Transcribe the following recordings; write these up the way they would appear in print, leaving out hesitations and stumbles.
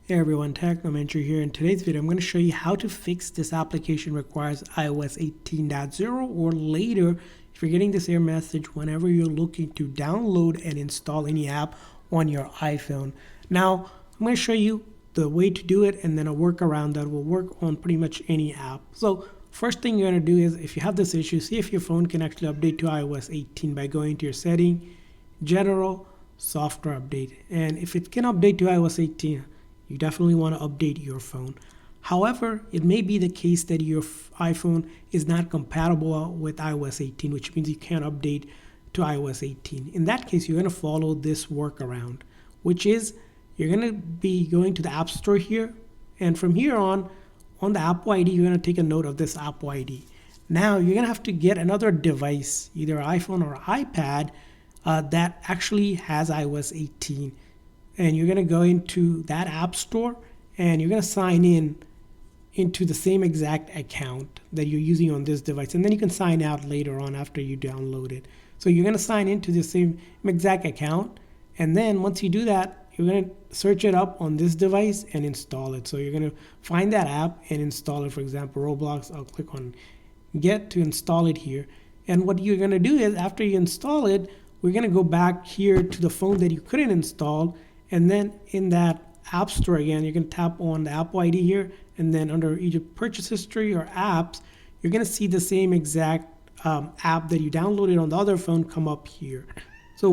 Hey everyone, Technomentary here. In today's video, I'm going to show you how to fix this application requires iOS 18.0 or later if you're getting this error message whenever you're looking to download and install any app on your iPhone. Now, I'm going to show you the way to do it and then a workaround that will work on pretty much any app. So first thing you're going to do is if you have this issue, see if your phone can actually update to iOS 18 by going to your setting, general, software update. And if it can update to iOS 18, you definitely want to update your phone. However, it may be the case that your iPhone is not compatible with iOS 18, which means you can't update to iOS 18. In that case, you're going to follow this workaround, which is you're going to be going to the App Store here. And from here on the Apple ID, you're going to take a note of this Apple ID. Now, you're going to have to get another device, either iPhone or iPad, that actually has iOS 18. And you're going to go into that app store and you're going to sign into the same exact account that you're using on this device. And then you can sign out later on after you download it. So you're going to sign into the same exact account. And then once you do that, you're going to search it up on this device and install it. So you're going to find that app and install it. For example, Roblox, I'll click on get to install it here. And what you're going to do is after you install it, we're going to go back here to the phone that you couldn't install. And then in that app store again, you can tap on the Apple ID here, and then under either purchase history or apps, you're going to see the same exact app that you downloaded on the other phone come up here. So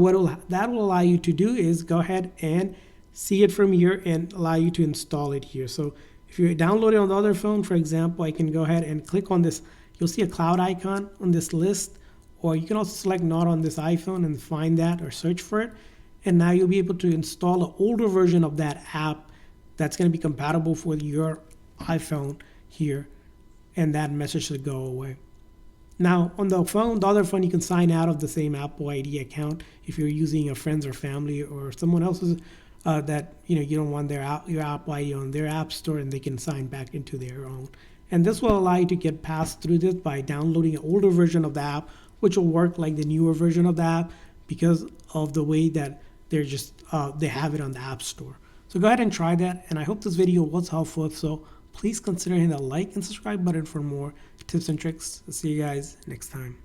that will allow you to do is go ahead and see it from here and allow you to install it here. So if you download it on the other phone, for example, I can go ahead and click on this. You'll see a cloud icon on this list, or you can also select not on this iPhone and find that or search for it. And now you'll be able to install an older version of that app that's going to be compatible with your iPhone here. And that message should go away. Now on the other phone, you can sign out of the same Apple ID account if you're using a friend's or family or someone else's that you don't want your Apple ID on their app store, and they can sign back into their own. And this will allow you to get past through this by downloading an older version of the app, which will work like the newer version of the app because of the way that they have it on the App Store. So go ahead and try that, and I hope this video was helpful. So please consider hitting the like and subscribe button for more tips and tricks. I'll see you guys next time.